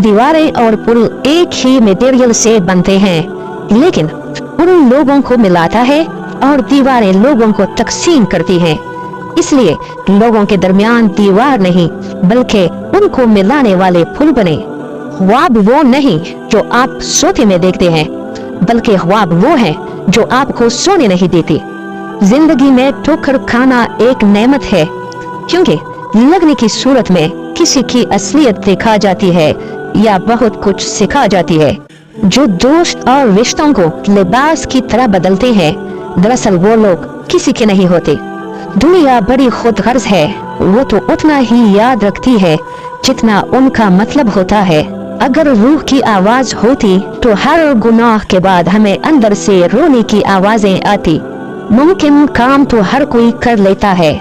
दीवारें और पुल एक ही मटेरियल से बनते हैं, लेकिन पुल लोगों को मिलाता है और दीवारें लोगों को तकसीम करती हैं। इसलिए लोगों के दरमियान दीवार नहीं बल्कि उनको मिलाने वाले पुल बने। ख्वाब वो नहीं जो आप सोते में देखते हैं, बल्कि ख्वाब वो है जो आपको सोने नहीं देती। जिंदगी में ठोकर खाना एक नेमत है, क्योंकि लगने की सूरत में किसी की असलियत दिखा जाती है या बहुत कुछ सिखा जाती है। जो दोस्त और रिश्तों को लिबास की तरह बदलते हैं, दरअसल वो लोग किसी के नहीं होते। दुनिया बड़ी खुदगर्ज है, वो तो उतना ही याद रखती है जितना उनका मतलब होता है। अगर रूह की आवाज होती तो हर गुनाह के बाद हमें अंदर से रोने की आवाजें आती। मुमकिन काम तो हर कोई कर लेता है,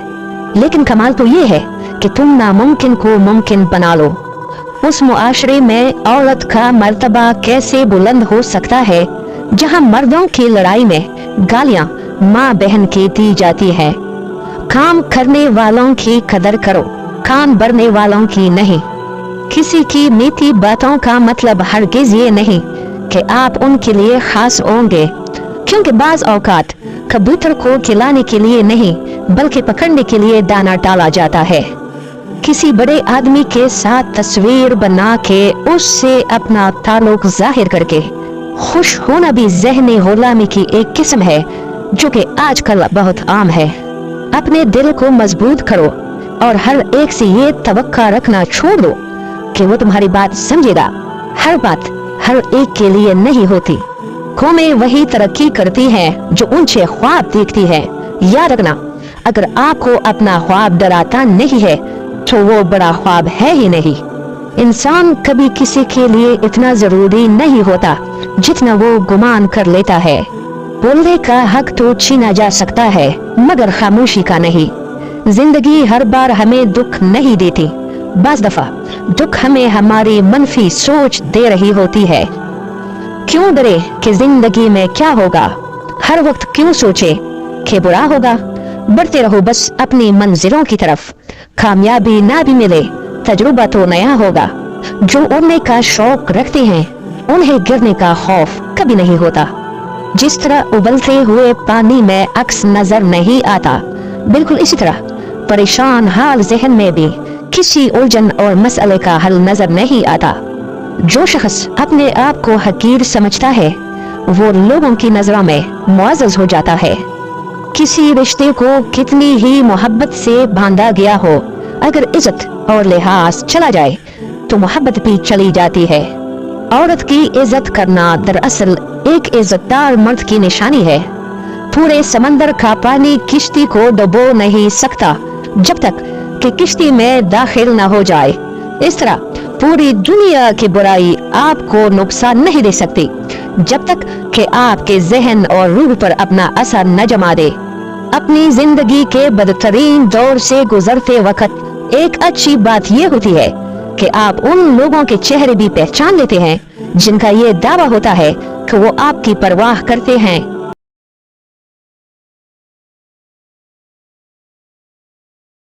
लेकिन कमाल तो ये है कि तुम नामुमकिन को मुमकिन बना लो। उस मुआशरे में औरत का मर्तबा कैसे बुलंद हो सकता है जहां मर्दों की लड़ाई में गालियां माँ बहन की दी जाती है। काम करने वालों की कदर करो, कान भरने वालों की नहीं। किसी की मीठी बातों का मतलब हरगिज ये नहीं कि आप उनके लिए खास होंगे, क्योंकि बाज औकात कबूतर को खिलाने के लिए नहीं बल्कि पकड़ने के लिए दाना डाला जाता है। किसी बड़े आदमी के साथ तस्वीर बना के उससे अपना ताल्लुक जाहिर करके खुश होना भी ज़हनी गुलामी की एक किस्म है, जो कि आजकल बहुत आम है। अपने दिल को मजबूत करो और हर एक से ये तवक्का रखना छोड़ दो कि वो तुम्हारी बात समझेगा। हर बात हर एक के लिए नहीं होती। कौमें वही तरक्की करती हैं जो ऊंचे ख्वाब देखती है। याद रखना, अगर आपको अपना ख्वाब डराता नहीं है तो वो बड़ा ख्वाब है ही नहीं। इंसान कभी किसी के लिए इतना जरूरी नहीं होता जितना वो गुमान कर लेता है। बोलने का हक तो छीना जा सकता है, मगर खामोशी का नहीं। जिंदगी हर बार हमें दुख नहीं देती, बाज़ दफा दुख हमें हमारी मनफी सोच दे रही होती है। क्यों डरे कि जिंदगी में क्या होगा? हर वक्त क्यों सोचे कि बुरा होगा? बढ़ते रहो बस अपनी मंजिलों की तरफ। कामयाबी ना भी मिले, तजुर्बा तो नया होगा। जो उड़ने का शौक रखते हैं उन्हें गिरने का खौफ कभी नहीं होता। जिस तरह उबलते हुए पानी में अक्स नजर नहीं आता, बिल्कुल इसी तरह परेशान हाल जहन में भी किसी उलझन और मसले का हल नजर नहीं आता। जो शख्स अपने आप को हकीर समझता है वो लोगों की नजरों में मुअज़्ज़ज़ हो जाता है। किसी रिश्ते को कितनी ही मोहब्बत से बांधा गया हो, अगर इज्जत और लिहाज चला जाए तो मोहब्बत भी चली जाती है। औरत की इज्जत करना दरअसल एक इज्जतदार मर्द की निशानी है। पूरे समंदर का पानी किश्ती को डुबो नहीं सकता जब तक कि किश्ती में दाखिल न हो जाए। इस तरह पूरी दुनिया की बुराई आपको नुकसान नहीं दे सकती जब तक कि आपके जहन और रूह पर अपना असर न जमा दे। अपनी जिंदगी के बदतरीन दौर से गुजरते वक्त एक अच्छी बात यह होती है कि आप उन लोगों के चेहरे भी पहचान लेते हैं जिनका ये दावा होता है कि वो आपकी परवाह करते हैं।